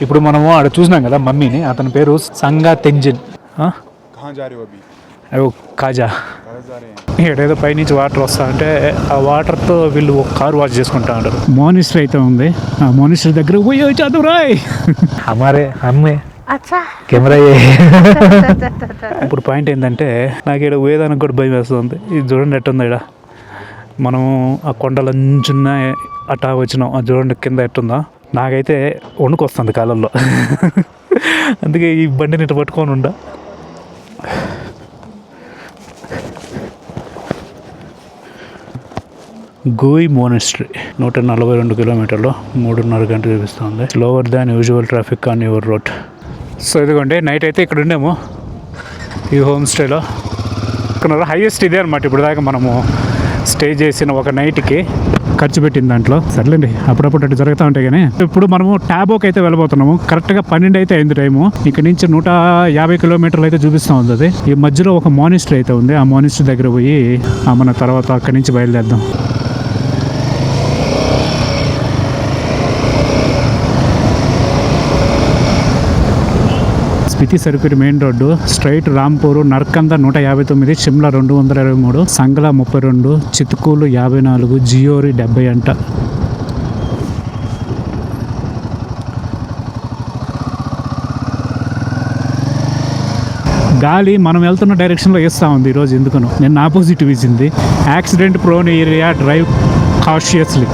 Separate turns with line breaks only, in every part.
ఇప్పుడు మనము ఆడ చూసినాం కదా మమ్మీని, అతని పేరు సంగా తెంజిన్. అయ్యో కాజా. ఏడేదో పైనుంచి వాటర్ వస్తా అంటే ఆ వాటర్తో వీళ్ళు ఒక కార్ వాష్ చేసుకుంటా ఉంటారు. మోనిస్టర్ అయితే ఉంది, ఆ మోనిస్టర్ దగ్గర పోయి చదువురాయ్ అమ్మారే అమ్మే కెమెరా. ఇప్పుడు పాయింట్ ఏంటంటే నాకు ఇక్కడ పోయేదానికి కూడా భయం వేస్తుంది. ఇది చూడండి ఎట్టుంది ఇక్కడ. మనం ఆ కొండలంచున్న అట్టా వచ్చినాం, అది చూడండి కింద ఎట్టుందా. నాకైతే వణుకొస్తుంది కాలంలో. అందుకే ఈ బండిని ఇట్లా పట్టుకొని ఉండ. గోయి మోనెస్ట్రీ 142 కిలోమీటర్లు 3.5 గంటలు చూపిస్తుంది. Lower than usual traffic on your road. So ఇదిగోండి నైట్ అయితే ఇక్కడ ఉండేము ఈ హోమ్ స్టేలో. ఇక్కడ హైయెస్ట్ ఇదే అనమాట ఇప్పుడు దాకా మనము స్టే చేసిన ఒక నైట్కి ఖర్చు పెట్టింది దాంట్లో. సర్లేండి అప్పుడప్పుడు అటు జరుగుతూ ఉంటాయి. కానీ ఇప్పుడు మనము టాబోకి అయితే వెళ్ళబోతున్నాము. కరెక్ట్గా 12 అయితే అయింది టైము. ఇక్కడ నుంచి 150 కిలోమీటర్లు అయితే చూపిస్తూ ఉంది అది. ఈ మధ్యలో ఒక మోనిస్టర్ అయితే ఉంది, ఆ మోనిస్టర్ దగ్గర పోయి మన తర్వాత అక్కడి నుంచి బయలుదేద్దాం. Spiti circuit main road straight Rampur, Narkanda 159, Shimla 223, Sangla 32, Chitkul 54, Jeori 70 అంట. గాలి మనం వెళ్తున్న డైరెక్షన్లో వేస్తూ ఉంది ఈరోజు. ఎందుకనో నేను ఆపోజిట్ వీసింది. Accident prone area, drive cautiously.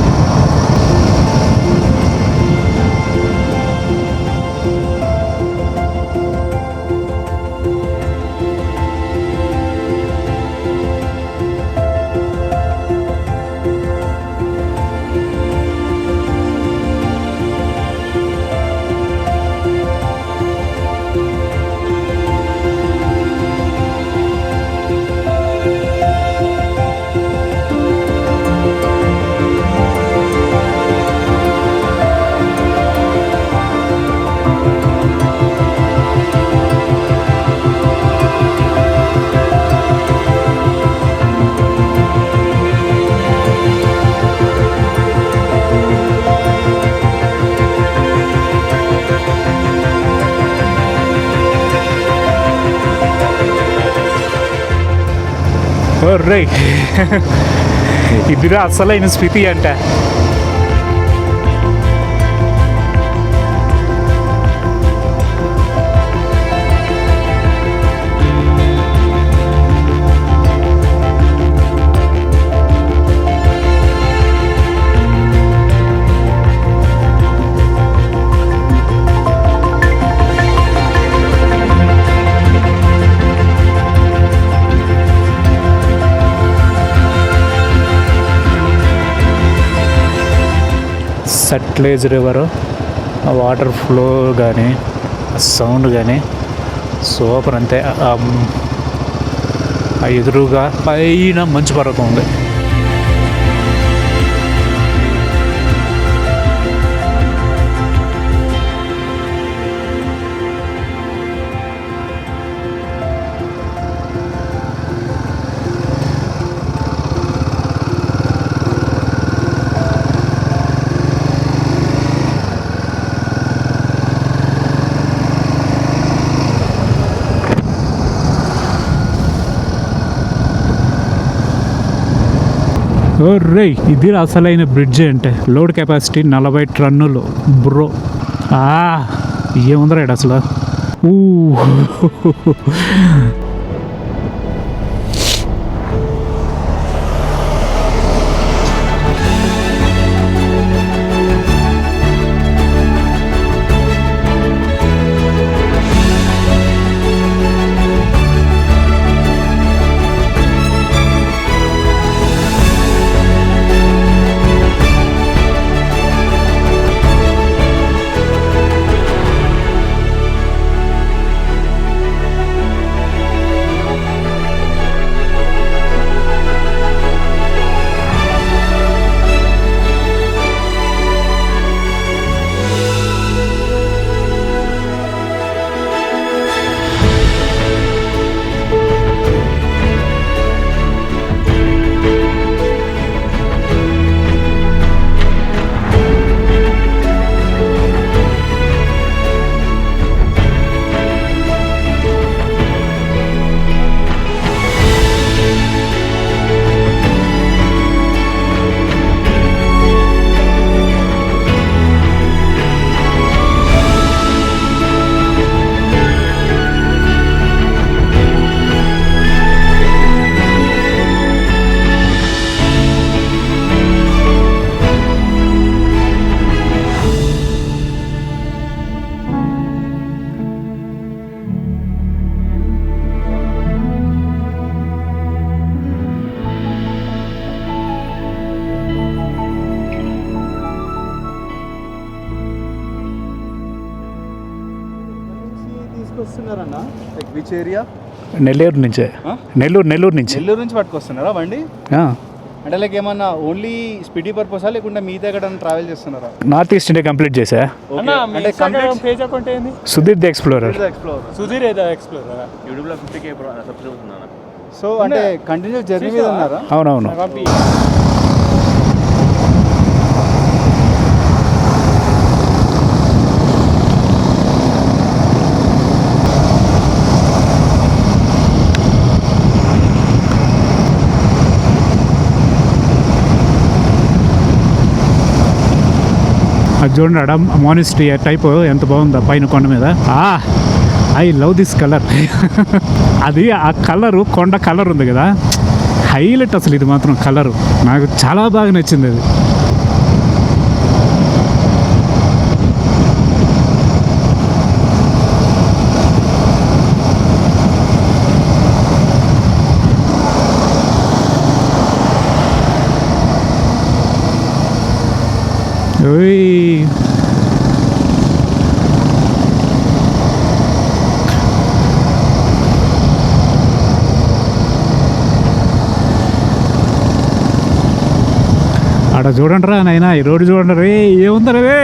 రే ఇదిరా అసలైన స్పితి అంటే. సట్లేజ్ రివరు, ఆ వాటర్ ఫ్లో కానీ ఆ సౌండ్ కానీ సూపర్. అంతే ఆ ఎదురుగా పైన మంచు పర్వతం ఉంది. ఓ రే ఇది అసలైన బ్రిడ్జ్ అంటే. లోడ్ కెపాసిటీ 40 టన్నులు బ్రో. ఏముందరా ఇక్కడ అసలు.
పట్టుకొస్తున్నారన్న? Like which area?
నెల్లూరు నుంచే. నెల్లూరు నుంచి.
నెల్లూరు నుంచి పట్టుకొస్తున్నారా బండి? అంటే లైక్ ఏమన్నా ఓన్లీ స్పీడీ పర్పసా లేకుంటే మిగతా ఎక్కడ ట్రావెల్ చేస్తున్నారా?
నార్త్ ఈస్ట్ ఇండియా కంప్లీట్ చేసా.
అంటే పేజ్ అకౌంట్ ఏంది?
Sudheer the explorer.
సుధీర్ ఏదో ఎక్స్ప్లోరర్ యూట్యూబ్ లో 50K సబ్స్క్రైబ్ అవుతున్నారా? సో అంటే కంటిన్యూస్ జర్నీ మీద ఉన్నారా?
అవునవును. అది చూడండి ఆడ మానిస్ట్రీ టైప్ ఎంత బాగుందా పైన కొండ మీద. I love this colour. అది ఆ కలరు కొండ కలర్ ఉంది కదా, హైలైట్ అసలు ఇది మాత్రం కలరు నాకు చాలా బాగా నచ్చింది అది. ఆడ చూడండి రా నాయనా, ఈ రోడ్డు చూడండి రే, ఏముందరా రే.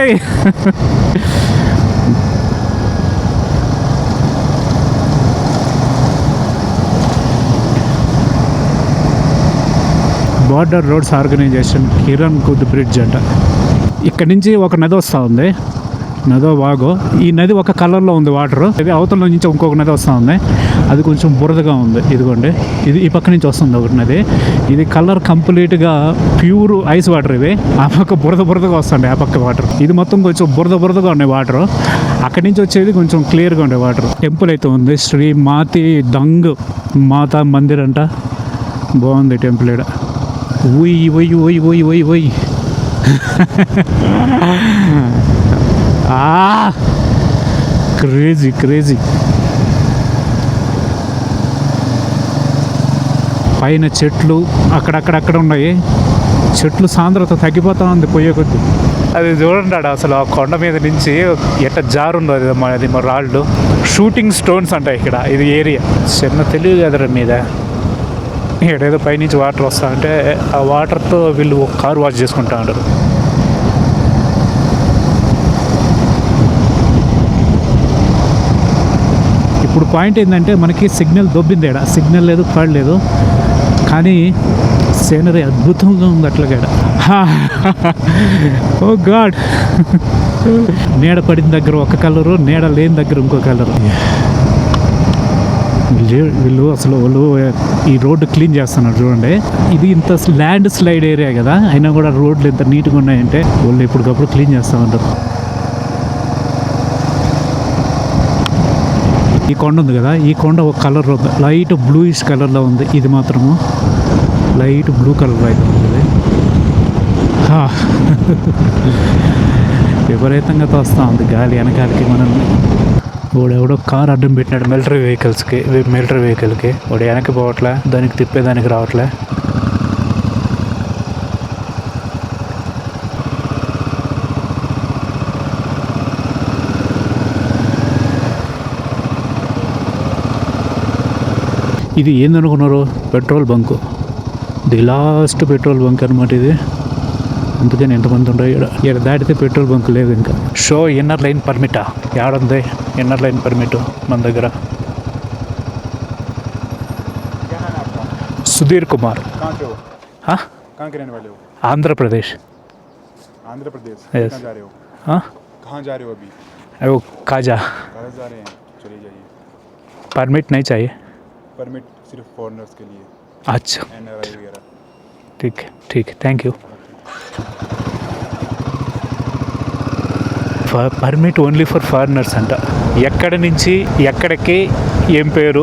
Border roads organisation Kiran Khud bridge అంట. ఇక్కడ నుంచి ఒక నది వస్తూ ఉంది, నదో వాగో. ఈ నది ఒక కలర్లో ఉంది వాటర్. ఇది అవతల నుంచి ఇంకొక నది వస్తూ ఉంది, అది కొంచెం బురదగా ఉంది. ఇదిగోండి, ఇది ఈ పక్క నుంచి వస్తుంది ఒకటి నది. ఇది కలర్ కంప్లీట్గా ప్యూర్ ఐస్ వాటర్. ఇది ఆ పక్క బురదగా వస్తుంది, ఆ పక్క వాటర్. ఇది మొత్తం కొంచెం బురదగా ఉన్నాయి వాటర్. అక్కడి నుంచి వచ్చేది కొంచెం క్లియర్గా ఉండే వాటర్. టెంపుల్ అయితే ఉంది, శ్రీ మాతి దంగ్ మాతా మందిర్ అంట. బాగుంది టెంపుల్. ఇక్కడ ఓయ్ క్రేజీ. పైన చెట్లు అక్కడక్కడ ఉన్నాయి. చెట్లు సాంద్రత తగ్గిపోతా ఉంది పోయే కొద్ది. అది చూడండి ఆడ అసలు ఆ కొండ మీద నుంచి ఎట్ట జారుందో అది మా రాళ్ళు. షూటింగ్ స్టోన్స్ అంట ఇక్కడ. ఇది ఏరియా చిన్న తెలివి కదరా మీద. ఏడేదో పైనుంచి వాటర్ వస్తా అంటే ఆ వాటర్తో వీళ్ళు ఒక కారు వాష్ చేసుకుంటా ఉంటారు. ఇప్పుడు పాయింట్ ఏంటంటే మనకి సిగ్నల్ దొబ్బింది. ఏడ సిగ్నల్ లేదు, పాడలేదు, కానీ సీనరీ అద్భుతంగా ఉంది అట్లాగా. ఓ గాడ్. నీడ పడిన దగ్గర ఒక కలరు, నీడ లేని దగ్గర ఇంకో కలరు. వీళ్ళు ఈ రోడ్డు క్లీన్ చేస్తున్నారు చూడండి. ఇది ఇంత ల్యాండ్ స్లైడ్ ఏరియా కదా, అయినా కూడా రోడ్లు ఎంత నీట్గా ఉన్నాయంటే వాళ్ళు ఎప్పటికప్పుడు క్లీన్ చేస్తూ ఉంటారు. ఈ కొండ ఉంది కదా, ఈ కొండ ఒక కలర్ ఉంది, లైట్ బ్లూయిష్ కలర్లో ఉంది. ఇది మాత్రము లైట్ బ్లూ కలర్ అయితే ఉంది. విపరీతంగా తోస్తూ ఉంది గాలి వెనకాలకి మనల్ని. వాడెవడో కార్ అడ్డం పెట్టినాడు మిలిటరీ వెహికల్కి. వాడు వెనక్కి పోవట్లే, దానికి తిప్పేదానికి రావట్లే. ఇది ఏందనుకున్నారు? Petrol bunk. The last petrol bunk అనమాట ఇది. అందుకని ఎంతమంది ఉండవు ఇక్కడ దాటితే పెట్రోల్ బంక్ లేదు ఇంకా. షో ఇన్నర్ లైన్ పర్మిటా ఏడుంది? ఇన్నర్ లైన్ పర్మిట్ మన దగ్గర. సుధీర్ కుమార్. ఆంధ్రప్రదేశ్. काजा परमिट नहीं चाहिए?
परमिट सिर्फ फॉरेनर्स के लिए।
अच्छा
NRI वगैरह।
ठीक है thank you. Permit only for foreigners అంట. ఎక్కడి నుంచి ఎక్కడికి ఏం పేరు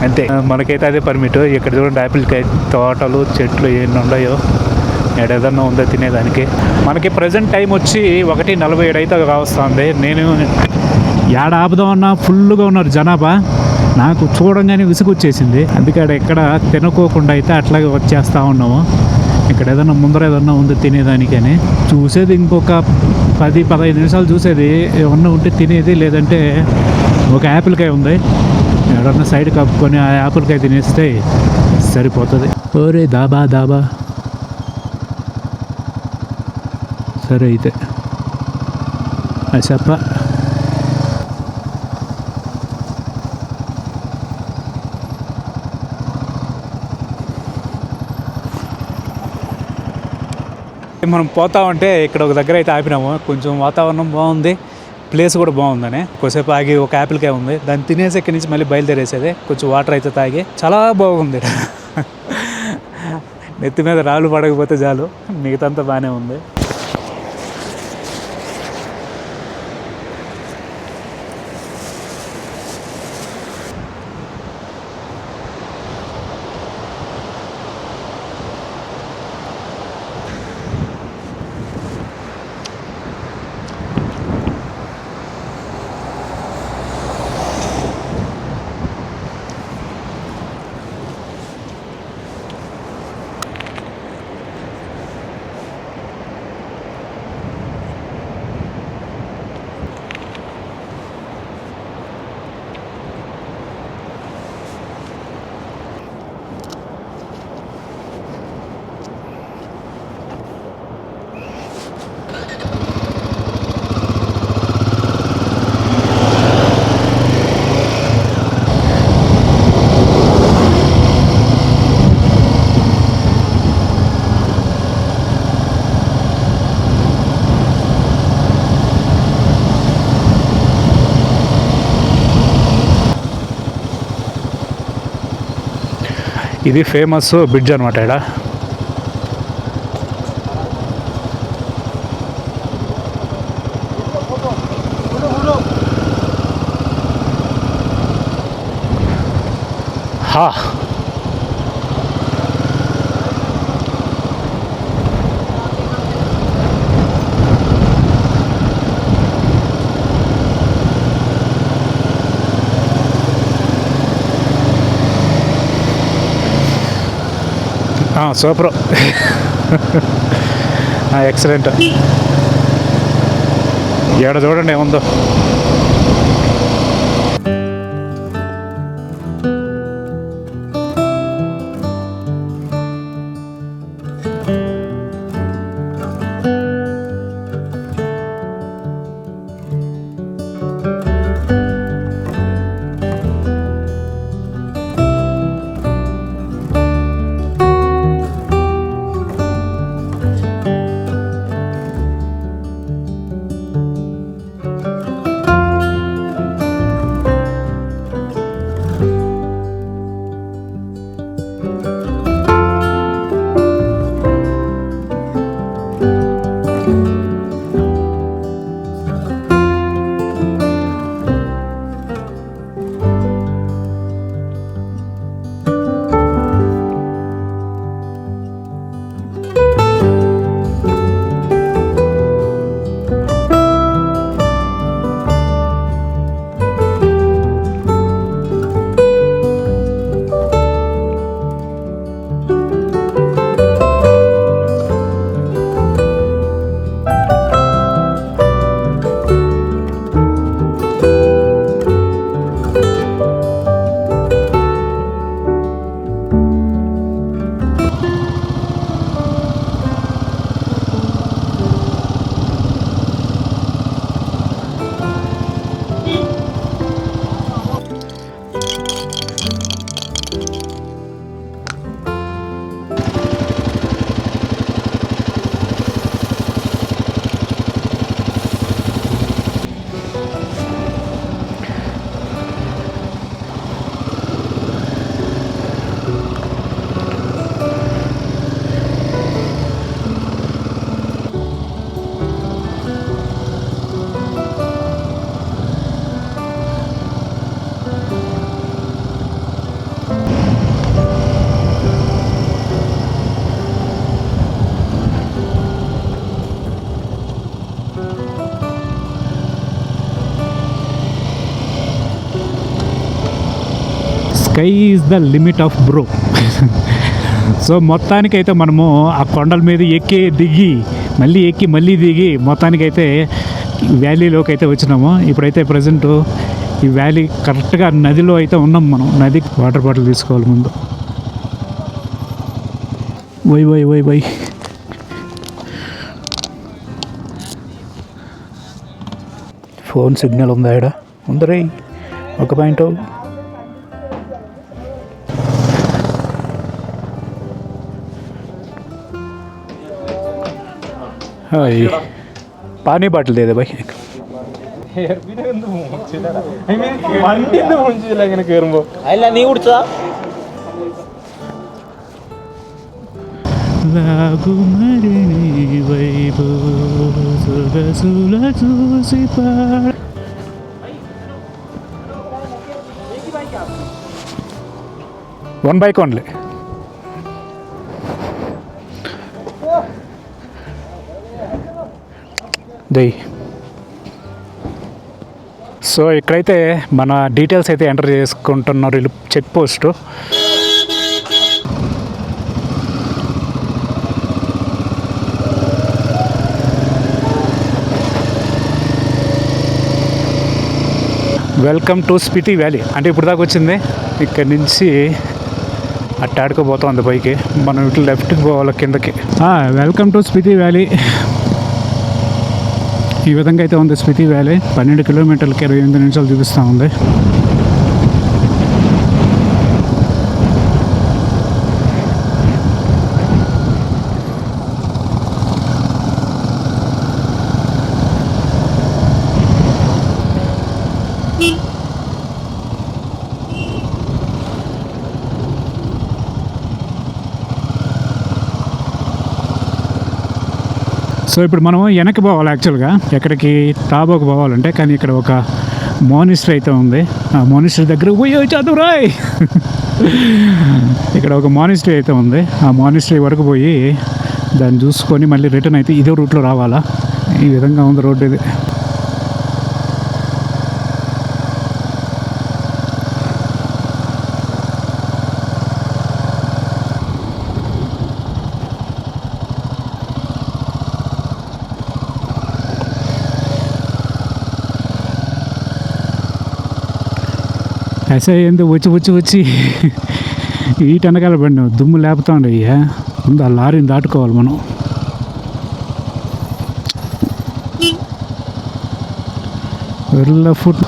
అంతే, మనకైతే అదే పర్మిట్. ఇక్కడ చూడండి యాపిల్ కాయ తోటలు చెట్లు ఎన్ని ఉన్నాయో, ఏదన్నా ఉందో తినేదానికి. మనకి ప్రజెంట్ టైం వచ్చి 1:47 అయితే కావస్తుంది. నేను ఏడ ఆపుదామన్నా ఫుల్గా ఉన్నారు జనాభా. నాకు చూడంగానే విసుగొచ్చేసింది. అందుకే ఎక్కడ తినుకోకుండా అయితే అట్లాగే వచ్చేస్తూ ఉన్నాము. ఇక్కడ ఏదన్నా ముందర ఏదన్నా ఉంది తినేదానికని. చూసేది ఇంకొక 10-15 నిమిషాలు చూసేది, ఏమన్నా ఉంటే తినేది, లేదంటే ఒక యాపిల్కాయ ఉంది, ఎవరన్నా సైడ్ కప్పుకొని ఆ యాపిల్కాయ తినేస్తే సరిపోతుంది. ఓరే దాబా దాబా. సరే అయితే చెప్ప. మనం పోతా ఉంటే ఇక్కడ ఒక దగ్గర అయితే ఆపినాము. కొంచెం వాతావరణం బాగుంది, ప్లేస్ కూడా బాగుందని కొద్దిసేపు ఆగి ఒక యాపిల్కాయ ఉంది, దాన్ని తినేసి ఇక్కడి నుంచి మళ్ళీ బయలుదేరేసేది. కొంచెం వాటర్ అయితే తాగి చాలా బాగుంది. నెత్తి మీద రాళ్ళు పడకపోతే చాలు, మిగతాంతా బాగానే ఉంది. ఇది ఫేమస్ బ్రిడ్జ్ అనమాట. ఇక్కడ హా సూపర్, ఎక్సలెంట్. ఏడ చూడండి ఏముందో. Sky is the limit of bro. So మొత్తానికైతే మనము ఆ కొండల మీద ఎక్కి దిగి మళ్ళీ ఎక్కి మళ్ళీ దిగి మొత్తానికైతే వ్యాలీలోకి అయితే వచ్చినాము. ఇప్పుడైతే ప్రజెంట్ ఈ వ్యాలీ కరెక్ట్గా నదిలో అయితే ఉన్నాం మనం. నది వాటర్ బాటిల్ తీసుకోవాలి ముందు. Why why why why phone signal ఉందా ఇక్కడ? ఉందరే ఒక పాయింట్. హాయ్ పానీ బాటిల్ దేదే భాయ్.
അല്ല നീ കുടിച്ചതാ?
One bike only. దై. సో ఇక్కడైతే మన డీటెయిల్స్ అయితే ఎంటర్ చేసుకుంటున్నారు వీళ్ళు. Check post. Welcome to Spiti valley అంటే ఇప్పుడు దాకా వచ్చింది. ఇక్కడి నుంచి అట్టాడుకోబోతుంది పైకి. మనం ఇట్లా లెఫ్ట్కి పోవాలి కిందకి. Welcome to Spiti valley. ఈ విధంగా అయితే ఉంది స్పితి వ్యాలీ. 12 కిలోమీటర్లకి 28 నిమిషాలు చూపిస్తూ ఉంది. సో ఇప్పుడు మనం వెనక్కి పోవాలి యాక్చువల్గా, ఎక్కడికి టాబోకి పోవాలంటే. కానీ ఇక్కడ ఒక మోనిస్ట్రీ అయితే ఉంది. ఆ మోనిస్ట్రీ దగ్గర పోయి చదువురాయ్. ఇక్కడ ఒక మోనిస్ట్రీ అయితే ఉంది. ఆ మోనిస్ట్రీ వరకు పోయి దాన్ని చూసుకొని మళ్ళీ రిటర్న్ అయితే ఇదే రూట్లో రావాలా. ఈ విధంగా ఉంది రోడ్డు ఇది. ऐसे ఏంది వచ్చి ఈట వెనకాల పడిన దుమ్ము లేపుతా ఉండే. అయ్యా ముందు ఆ లారీని దాటుకోవాలి మనం. వెళ్ళ ఫుట్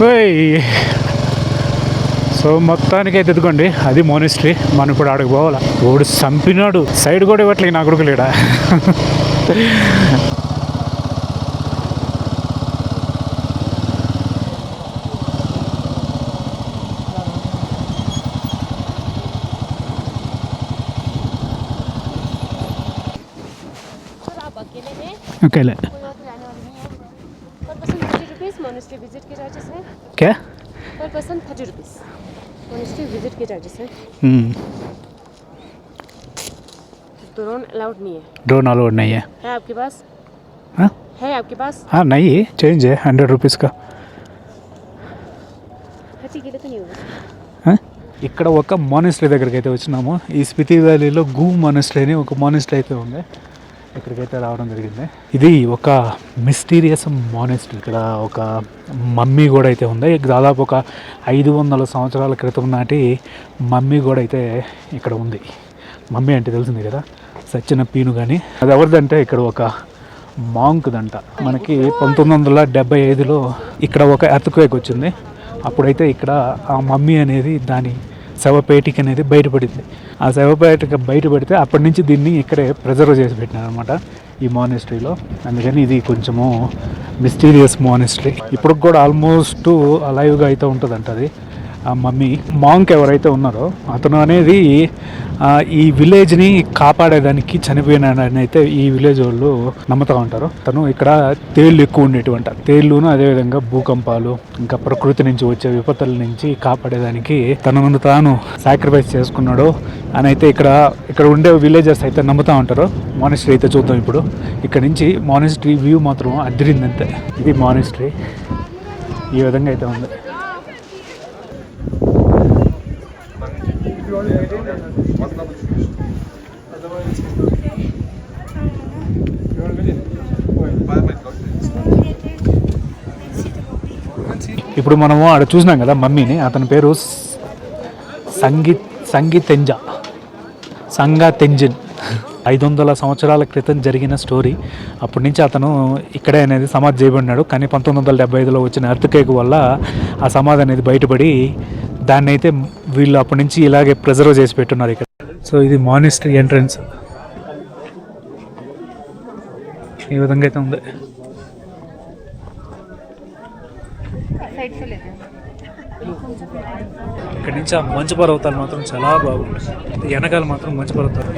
ఓయ్. సో మొత్తానికి అయితే ఎదుకోండి అది మోనిస్ట్రీ. మనం ఇప్పుడు ఆడికి పోవాలా. ఓడు చంపినాడు, సైడ్ కూడా ఇవ్వట్లే నా కొడుకు లేడా. अकेले
पर पर्सन 30 रुपीस मोनेस्ट्री विजिट के चार्जेस हैं।
क्या?
पर पर्सन 30 रुपीस मोनेस्ट्री विजिट के चार्जेस हैं। ड्रोन अलाउड नहीं है।
ड्रोन अलाउड नहीं है?
है आपके पास?
हाँ
है आपके पास?
हाँ नहीं है, चेंज है 100 रुपीज़ का.
हाथी के लिए तो नहीं होगा.
ఇక్కడ ఒక మానిస్ట్రీ దగ్గరికి అయితే వచ్చినాము. ఈ స్పితి వ్యాలీలో గూ మానిస్ట్రీ అని ఒక మానిస్ట్రీ అయితే ఉంది. ఇక్కడికైతే రావడం జరిగింది. ఇది ఒక మిస్టీరియస్ మానిస్ట్రీ. ఇక్కడ ఒక మమ్మీ కూడా అయితే ఉంది. దాదాపు ఒక 500 సంవత్సరాల క్రితం నాటి మమ్మీ కూడా అయితే ఇక్కడ ఉంది. మమ్మీ అంటే తెలిసింది కదా, సచ్చిన పీను. కానీ అది ఎవరిదంటే ఇక్కడ ఒక మాంక్దంట. మనకి 1975లో ఇక్కడ ఒక ఎర్త్క్వేక్ వచ్చింది. అప్పుడైతే ఇక్కడ ఆ మమ్మీ అనేది దాని శవపేటిక అనేది బయటపడింది. ఆ శవపేటిక బయటపడితే అప్పటి నుంచి దీన్ని ఇక్కడే ప్రిజర్వ్ చేసి పెట్టినారు అనమాట ఈ మానిస్ట్రీలో. అందుకని ఇది కొంచెము మిస్టీరియస్ మానిస్ట్రీ. ఇప్పుడు కూడా ఆల్మోస్ట్ అలైవ్గా అయితే ఉంటుందంట అది. ఆ మమ్మీ మాంక్ ఎవరైతే ఉన్నారో అతను అనేది ఈ విలేజ్ని కాపాడేదానికి చనిపోయినాడని అయితే ఈ విలేజ్ వాళ్ళు నమ్ముతూ ఉంటారు. తను ఇక్కడ తేళ్ళు ఎక్కువ ఉండేటువంటి తేళ్ళును, అదేవిధంగా భూకంపాలు, ఇంకా ప్రకృతి నుంచి వచ్చే విపత్తుల నుంచి కాపాడేదానికి తనను తాను సాక్రిఫైస్ చేసుకున్నాడు అని అయితే ఇక్కడ ఉండే విలేజెస్ అయితే నమ్ముతూ ఉంటారు. మానిస్ట్రీ అయితే చూద్దాం ఇప్పుడు. ఇక్కడ నుంచి మానిస్ట్రీ వ్యూ మాత్రం అదిరిందంతే. ఇది మానిస్ట్రీ ఈ విధంగా అయితే ఉంది. ఇప్పుడు మనము ఆడ చూసినాం కదా మమ్మీని. అతని పేరు సంగా తెంజిన్. 500 సంవత్సరాల క్రితం జరిగిన స్టోరీ. అప్పటి నుంచి అతను ఇక్కడే అనేది సమాధి చేయబడినాడు. కానీ 1975లో వచ్చిన ఎర్త్క్వేక్ వల్ల ఆ సమాధి అనేది బయటపడి దాన్ని అయితే వీళ్ళు అప్పటి నుంచి ఇలాగే ప్రిజర్వ్ చేసి పెట్టున్నారు ఇక్కడ. సో ఇది మానిస్ట్రీ ఎంట్రన్స్ ఈ విధంగా అయితే ఉంది. ఇక్కడ నుంచి ఆ మంచు పర్వతాలు మాత్రం చాలా బాగుంటాయి. వెనకాల మాత్రం మంచు పర్వతాలు.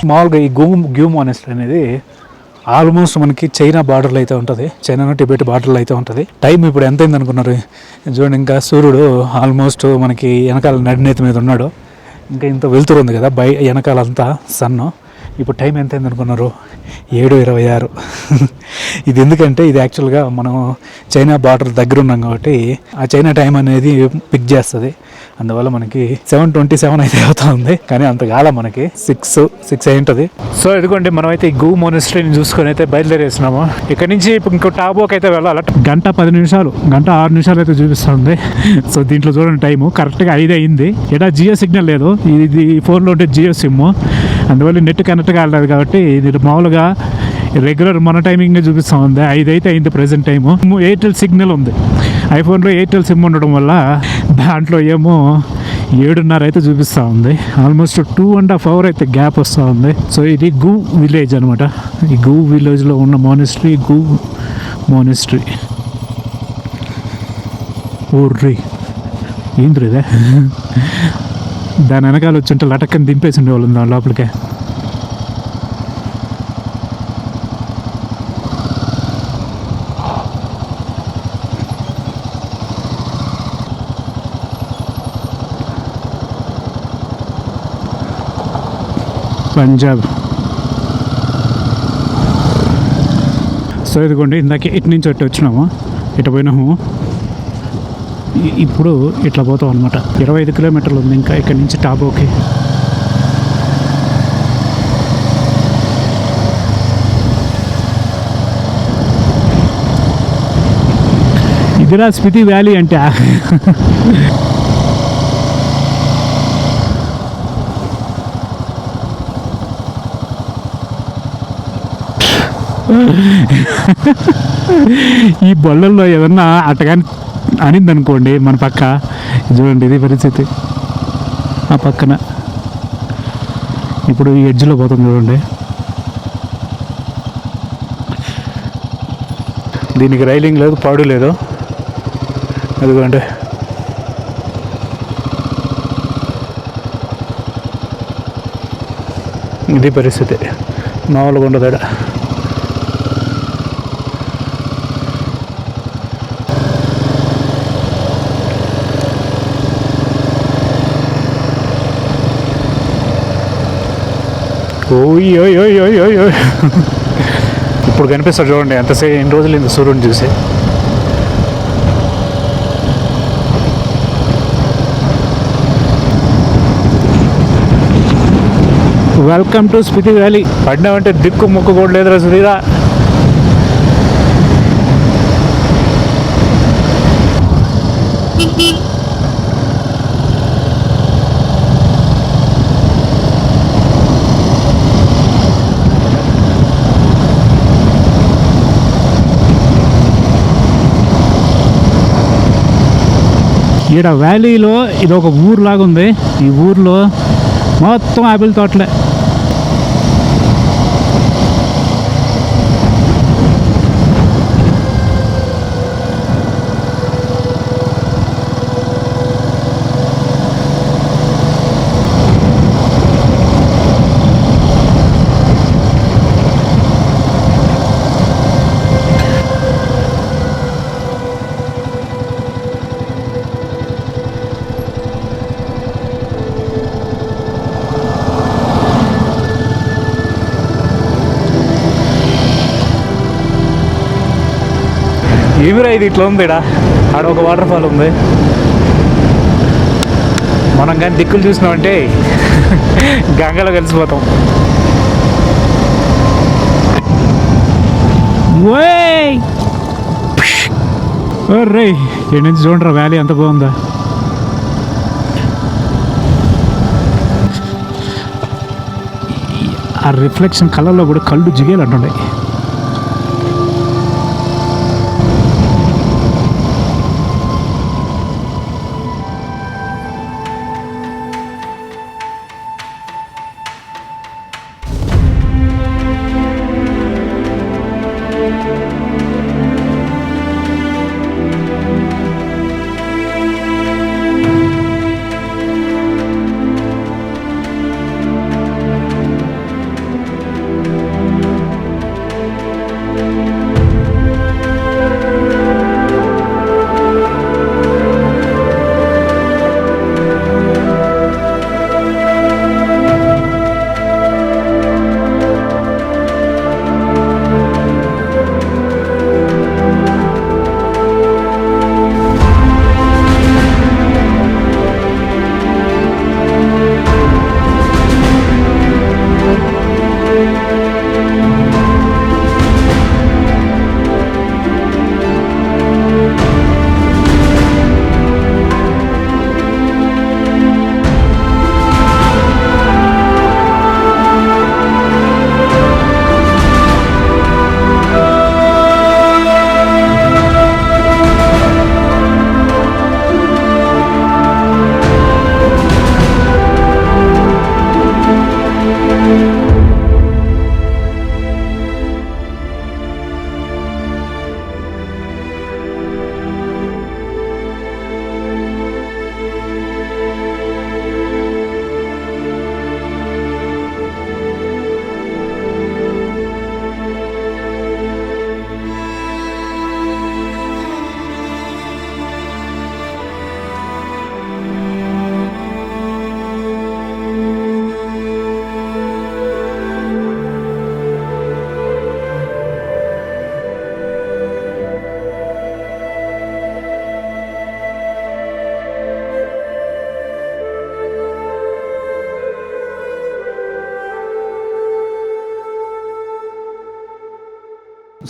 మామూలుగా ఈ గ్యూ మానిస్ట్రీ అనేది ఆల్మోస్ట్ మనకి చైనా బార్డర్లో అయితే ఉంటుంది. చైనా టిబెట్ బార్డర్లో అయితే ఉంటుంది. టైం ఇప్పుడు ఎంత అయింది అనుకున్నారు? చూడండి, ఇంకా సూర్యుడు ఆల్మోస్ట్ మనకి వెనకాల నడినేతి మీద ఉన్నాడు. ఇంకా ఇంత వెళ్తురు ఉంది కదా వెనకాలంతా సన్ను. ఇప్పుడు టైం ఎంత అయింది అనుకున్నారు? 7:26. ఇది ఎందుకంటే ఇది యాక్చువల్గా మనం చైనా బార్డర్ దగ్గర ఉన్నాం కాబట్టి ఆ చైనా టైం అనేది పిక్ చేస్తుంది. అందువల్ల మనకి 7:27 అయితే అవుతా ఉంది. కానీ అంతకాల మనకి 6 అయి ఉంటుంది. సో ఇదిగోండి, మనం అయితే ఈ గూ మానిస్ట్రీని చూసుకొని అయితే బయలుదేరేస్తున్నాము. ఇక్కడ నుంచి ఇంకో టాబోకి అయితే వెళ్ళాలి. 1:10, 6 అయితే చూపిస్తుంది. సో దీంట్లో చూడండి టైము కరెక్ట్గా 5 అయింది. ఇక్కడ జియో సిగ్నల్ లేదు. ఇది ఫోన్లో ఉంటే జియో సిమ్, అందువల్ల నెట్ కనెక్ట్ కాలేదు కాబట్టి ఇది మామూలుగా రెగ్యులర్ మన టైమింగ్ చూపిస్తూ ఉంది. 5 అయితే అయింది ప్రజెంట్ టైము. ఎయిర్టెల్ సిగ్నల్ ఉంది. ఐఫోన్లో ఎయిర్టెల్ సిమ్ ఉండడం వల్ల దాంట్లో ఏమో 7:30 అయితే చూపిస్తూ ఉంది. ఆల్మోస్ట్ 2.5 hours అయితే గ్యాప్ వస్తూ ఉంది. సో ఇది గూ విలేజ్ అనమాట. ఈ గూ విలేజ్లో ఉన్న మానిస్ట్రీ గూ మానిస్ట్రీ. ఊర్రి ఏంద్రిదే, దాని వెనకాల వచ్చింటే లటక్కని దింపేసి ఉండేవాళ్ళు దాని లోపలికే. పంజాబ్. సో ఇదిగోండి, ఇందాక ఇటు నుంచి అట్టు వచ్చినాము, ఇటు పోయినాము. ఇప్పుడు ఇట్లా పోతాం అనమాట. 25 కిలోమీటర్లు ఉంది ఇంకా ఇక్కడి నుంచి టాబోకి. ఇదిరా స్పితి వ్యాలీ అంటే. ఈ బళ్ళల్లో ఏదన్నా అట్టగాని అనింది అనుకోండి మన పక్క, చూడండి ఇది పరిస్థితి. ఆ పక్కన ఇప్పుడు ఈ ఎడ్జ్లో పోతుంది చూడండి. దీనికి రైలింగ్ లేదు, పాడు లేదు. అదిగోండి ఇది పరిస్థితి, మామూలుగా ఉండదు ఈడ. ఓయ్ ఓయ్ ఓయ్ ఓయ్ ఓయ్ ఓయ్. ఇప్పుడు కనిపిస్తాడు చూడండి, ఎంతసేపు ఎన్ని రోజులు ఇంత సూర్యుని చూసి. Welcome to Spiti valley. పడినామంటే దిక్కు ముక్కు కూడా లేదురా సుధీరా. ఈడ వ్యాలీలో ఇది ఒక ఊరులాగా ఉంది. ఈ ఊర్లో మొత్తం ఆపిల్ తోటలే. ఏమిరా ఇది ఇట్లా ఉంది? ఆడ ఒక వాటర్ ఫాల్ ఉంది. మనం కానీ దిక్కులు చూసినామంటే గంగలో కలిసిపోతాం. రే ఇక్కడ నుంచి చూడరా వ్యాలీ ఎంత బాగుందా. ఆ రిఫ్లెక్షన్ కళ్ళల్లో కూడా కళ్ళు జిగేలు అంటుండే.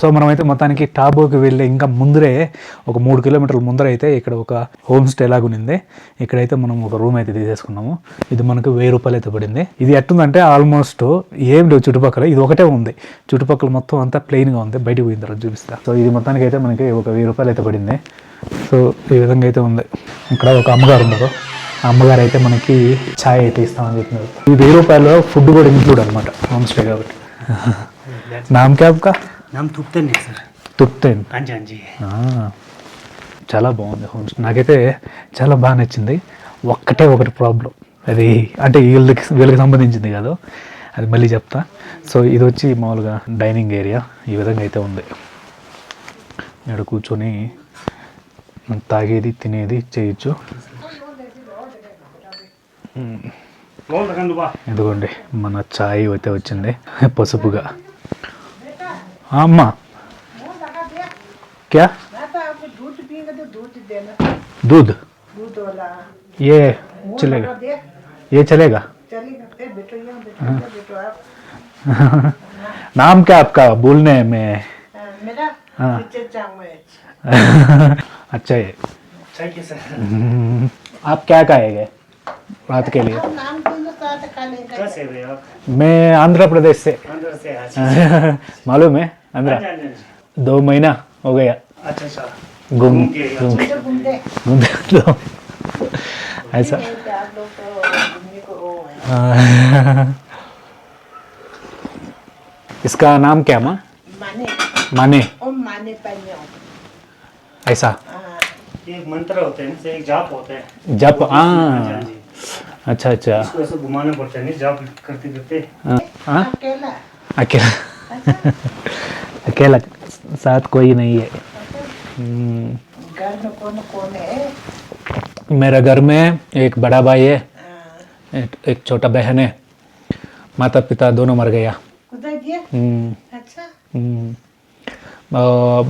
సో మనమైతే మొత్తానికి టాబోకి వెళ్ళే ఇంకా ముందరే ఒక 3 కిలోమీటర్ల ముందర అయితే ఇక్కడ ఒక హోమ్ స్టే లాగా ఉంది. ఇక్కడైతే మనం ఒక రూమ్ అయితే తీసేసుకున్నాము. ఇది మనకు 1000 రూపాయలు అయితే పడింది. ఇది ఎట్టుందంటే ఆల్మోస్ట్ ఏం లేవు చుట్టుపక్కల, ఇది ఒకటే ఉంది. చుట్టుపక్కల మొత్తం అంతా ప్లెయిన్గా ఉంది. బయటకు పోయిన తర్వాత చూపిస్తా. సో ఇది మొత్తానికి అయితే మనకి ఒక 1000 రూపాయలు అయితే పడింది. సో ఈ విధంగా అయితే ఉంది. ఇక్కడ ఒక అమ్మగారు ఉన్నారు. ఆ అమ్మగారు అయితే మనకి ఛాయ్ అయితే ఇస్తామని చెప్పినారు. ఈ 1000 రూపాయలు ఫుడ్ కూడా ఇంక్లూడ్ అనమాట, హోమ్ స్టే కాబట్టి. నామ్ క్యా ఆప్కా?
नाम तुप्तन है सर।
తుప్తేన్.
हाँ जी हाँ जी।
చాలా బాగుంది హోమ్ స్టే. నాకైతే చాలా బాగా నచ్చింది. ఒకటే ఒకటి ప్రాబ్లం, అది అంటే వీళ్ళకి సంబంధించింది కాదు, అది మళ్ళీ చెప్తా. సో ఇది వచ్చి మామూలుగా డైనింగ్ ఏరియా ఈ విధంగా అయితే ఉంది. ఇక్కడ కూర్చొని తాగేది తినేది చేయొచ్చు. ఎందుకండి మన ఛాయ్ అయితే వచ్చింది పసుపుగా. అమ్మా क्या दूध ये चलेगा, ये चलेगा। नाम क्या आपका? बोलने में हाँ अच्छा है। आप क्या खाएंगे रात के लिए? मैं आंध्र प्रदेश से। मालूम है आंध्र? 2 महीना हो गया।
अच्छा
घूमते तो ऐसा। इसका नाम क्या माँ? माने ऐसा
एक मंत्र होते हैं, एक जाप होता है।
जप। हाँ
जी।
अच्छा अच्छा।
इसको ऐसे घुमाना पड़ता है, नहीं जाप करते करते।
हाँ अकेला अकेला, साथ कोई नहीं है।
घर में कौन है?
मेरा घर में एक बड़ा भाई है, एक छोटा बहन है। माता पिता दोनों मर गया।
उधर गया? अच्छा।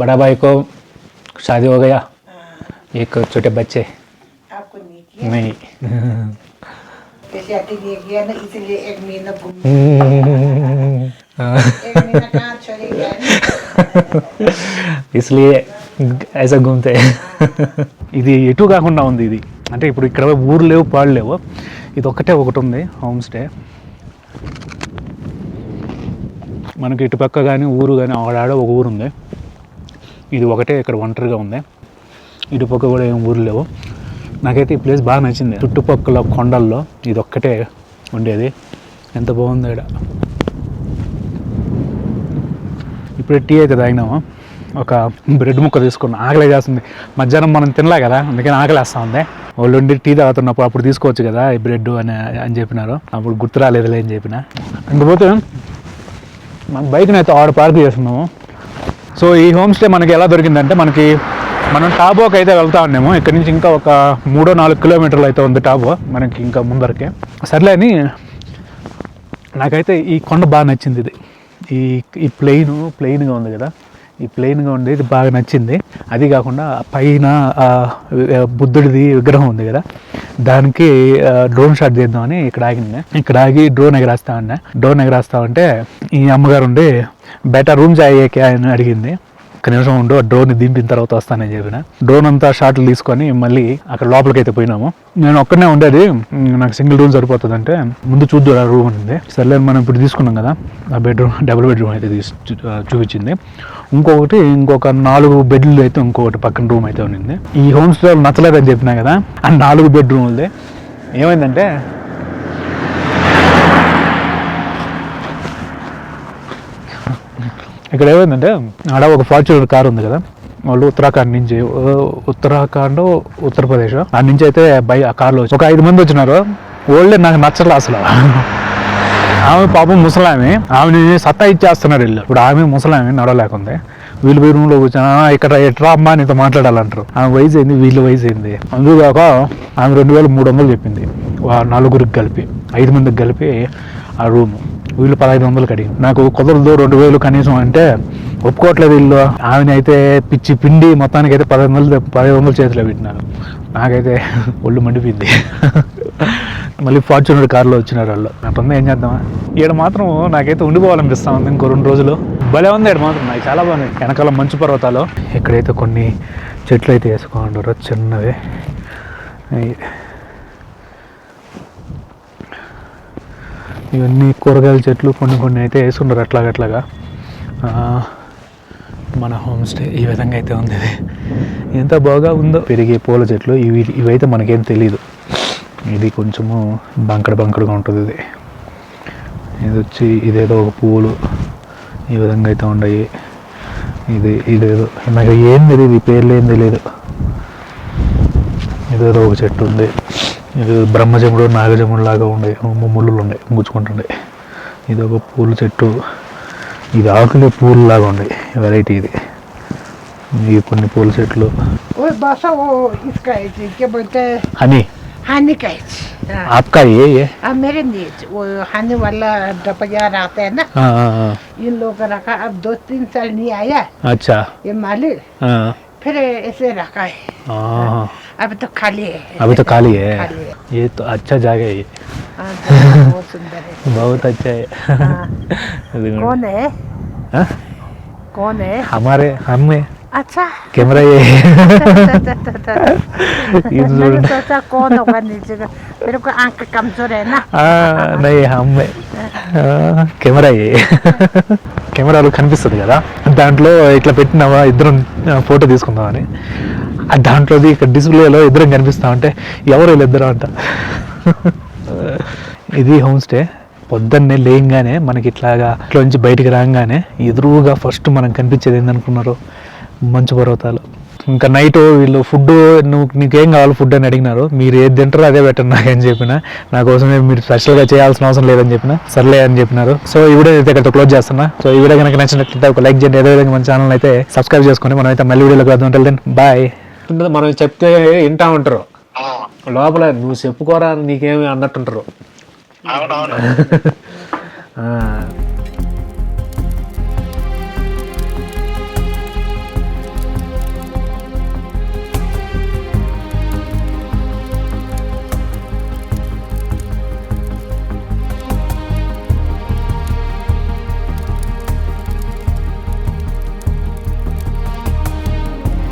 बड़ा भाई को शादी हो गया, एक छोटे बच्चे।
आपको नहीं किया?
नहीं।
कैसे अकेले गया ना, इसलिए 1 महीना घूम। 1 महीना कहाँ चले गया?
इसलिए ऐसा घूमते ఇది ఎటు కాకుండా ఉంది. ఇది అంటే ఇప్పుడు ఇక్కడ ఊరు లేవు పాడు లేవు, ఇది ఒక్కటే ఒకటి ఉంది హోమ్ స్టే. మనకి ఇటుపక్క కానీ ఊరు కానీ ఆడాడ ఒక ఊరు ఉంది, ఇది ఒకటే ఇక్కడ ఒంటరిగా ఉంది. ఇటుపక్క కూడా ఏం ఊరు లేవు. నాకైతే ఈ ప్లేస్ బాగా నచ్చింది. చుట్టుపక్కల కొండల్లో ఇది ఒక్కటే ఉండేది. ఎంత బాగుంది ఇక్కడ. ఇప్పుడు టీ అయితే తాగినాము, ఒక బ్రెడ్ ముక్క తీసుకున్నాం. ఆకలి చేస్తుంది, మధ్యాహ్నం మనం తినలే కదా, అందుకని ఆకలి వేస్తూ ఉంది. వాళ్ళు ఉండి టీ తాగుతున్నప్పుడు అప్పుడు తీసుకోవచ్చు కదా ఈ బ్రెడ్ అని చెప్పినారు. అప్పుడు గుర్తు రాలేదులే అని చెప్పిన. ఇంకపోతే మన బైక్ని అయితే ఆడ పార్క్ చేస్తున్నాము. సో ఈ హోమ్ స్టే మనకి ఎలా దొరికిందంటే, మనం టాబోకి అయితే వెళ్తా ఉన్నాము. ఇక్కడ నుంచి ఇంకా ఒక 3-4 కిలోమీటర్లు అయితే ఉంది టాబో మనకి ఇంకా ముందరకే. సర్లే అని నాకైతే ఈ కొండ బాగా నచ్చింది. ఇది ఈ ప్లెయిన్గా ఉంది కదా, ఈ ప్లెయిన్గా ఉంది, ఇది బాగా నచ్చింది. అది కాకుండా పైన బుద్ధుడిది విగ్రహం ఉంది కదా, దానికి డ్రోన్ షాట్ చేద్దామని ఇక్కడ ఆగింది. ఇక్కడ ఆగి డ్రోన్ ఎగరేస్తా ఉంటే ఈ అమ్మగారు ఉండి బయట రూమ్ జాయ్యాకే అని అడిగింది. ఒక నిమిషం ఉండు, డ్రోన్ దింపిన తర్వాత వస్తానని చెప్పిన. డ్రోన్ అంతా షాట్లు తీసుకొని మళ్ళీ అక్కడ లోపలికి అయితే పోయినాము. నేను ఒక్కనే ఉండేది, నాకు సింగిల్ రూమ్ సరిపోతుంది అంటే ముందు చూద్దు ఆ రూమ్ ఉంది. సర్లే మనం ఇప్పుడు తీసుకున్నాం కదా ఆ బెడ్రూమ్, డబుల్ బెడ్రూమ్ అయితే చూపించింది. ఇంకొక 4 బెడ్లు అయితే ఇంకొకటి పక్కన రూమ్ అయితే ఉన్నింది. ఈ హోమ్ స్టే నచ్చలేదని చెప్పినా కదా, ఆ 4 బెడ్రూమ్లది ఏమైందంటే ఇక్కడ ఏమైందంటే ఆడ ఒక ఫార్చ్యూనర్ కార్ ఉంది కదా, వాళ్ళు ఉత్తరాఖండ్ నుంచి, ఉత్తరప్రదేశ్ ఆ నుంచి అయితే ఆ కార్లో ఒక 5 మంది వచ్చినారు. ఓల్డే నాకు నచ్చలే అసలు. ఆమె పాపం ముసలామె, ఆమెని సత్తా ఇచ్చేస్తున్నారు వీళ్ళు. ఇప్పుడు ఆమె ముసలామె నడవలేకుంది. వీళ్ళు పోయి రూమ్లో కూర్చొని ఇక్కడ ఎట్రా అమ్మా నీతో మాట్లాడాలంటారు. ఆమె వయసు అయింది, వీళ్ళ వయసు అయింది. అందుకాక ఆమె 2300 చెప్పింది 4గురికి కలిపి, 5 మందికి కలిపి ఆ రూము. వీళ్ళు 1500 అడిగింది. నాకు కుదరదు 2000 కనీసం అంటే ఒప్పుకోవట్లేదు వీళ్ళు. ఆమెను అయితే పిచ్చి పిండి మొత్తానికి అయితే 1500 చేతిలో పెట్టినారు. నాకైతే ఒళ్ళు మండిపోయింది. మళ్ళీ ఫార్చ్యూనర్ కార్లో వచ్చినారు వాళ్ళు. అట్లా ఏం చేద్దామా, ఈడ మాత్రం నాకైతే ఉండిపోవాలనిపిస్తా ఉంది ఇంకో 2 రోజులు. భలే ఉంది ఇక్కడ మాత్రం, నాకు చాలా బాగున్నాయి. వెనకాల మంచు పర్వతాలు, ఇక్కడైతే కొన్ని చెట్లు అయితే వేసుకోండారు చిన్నవి. ఇవన్నీ కూరగాయల చెట్లు కొన్ని అయితే వేసుకున్నారు అట్లాగా. మన హోమ్ స్టే ఈ విధంగా అయితే ఉంది. ఇది ఎంత బాగా ఉందో. పెరిగే పూల చెట్లు ఇవైతే మనకేం తెలీదు. ఇది కొంచెము బంకడుగా ఉంటుంది. ఇది వచ్చి ఇదేదో ఒక పువ్వులు ఈ విధంగా అయితే ఉన్నాయి. ఇదేదో నాకు ఏం తెలియదు, ఈ పేర్లు ఏం తెలియదు. ఇదేదో ఒక చెట్టు ఉంది. ఇది బ్రహ్మజముడు నాగజముడు లాగా ఉండే ముళ్ళు ఉన్నాయి, గుచ్చుకుంటుండే. ఇది ఒక పూల చెట్టు. ఇది ఆకులే పూలు లాగా ఉన్నాయి, వెరైటీ ఇది. ఇవి కొన్ని పూల చెట్లు.
वो बासा वो इसका है जी, क्या बोलते हैं
हनी
हानी का है। हाँ।
आपका ये
मेरे लिए वो हानी वाला डपजार आता है ना,
हाँ,
इन लोगों का रखा। अब 2-3 साल नहीं आया
अच्छा
ये माली,
हाँ,
फिर ऐसे रखा है।
हाँ,
अब तो खाली है।
अभी तो खाली है।
खाली है।
ये तो अच्छा जगह है, ये
हाँ, जगह बहुत सुंदर है।
बहुत अच्छा है।
हाँ। कौन है?
हाँ?
कौन है?
हमें
अच्छा
कैमरा ये
मैंने सोचा कौन होगा नीचे का, मेरे को आंख कमजोर है ना।
नहीं हमें కెమెరా కెమెరాలో కనిపిస్తుంది కదా, దాంట్లో ఇట్లా పెట్టినావా ఇద్దరం ఫోటో తీసుకుందామని. దాంట్లోది ఇక్కడ డిస్ప్లేలో ఇద్దరం కనిపిస్తామంటే ఎవరు వీళ్ళిద్దరు అంట. ఇది హోమ్ స్టే. పొద్దున్నే లేయంగానే మనకి ఇట్లా నుంచి బయటికి రాగానే ఎదురుగా ఫస్ట్ మనం కనిపించేది ఏందనుకున్నారు, మంచు పర్వతాలు. ఇంకా నైట్ వీళ్ళు ఫుడ్ నీకేం కావాలి ఫుడ్ అని అడిగినారు. మీరు ఏది తింటారో అదే పెట్టండి నాకని చెప్పిన. నా కోసమే మీరు స్పెషల్గా చేయాల్సిన అవసరం లేదని చెప్పిన. సర్లే అని చెప్పినారు. సో ఈ వీడియో అయితే ఇక్కడ క్లోజ్ చేస్తున్నా. సో ఈ వీడియో కనుక నచ్చినట్లయితే ఒక లైక్ చేయండి. అదేవిధంగా మన ఛానల్ అయితే సబ్స్క్రైబ్ చేసుకొని మనం అయితే మళ్ళీ వీడియోలోకి వద్దాం. Then bye. మనం చెప్తే వింటా ఉంటారు, లోపల నువ్వు చెప్పుకోరా నీకేమి అన్నట్టుంటారు.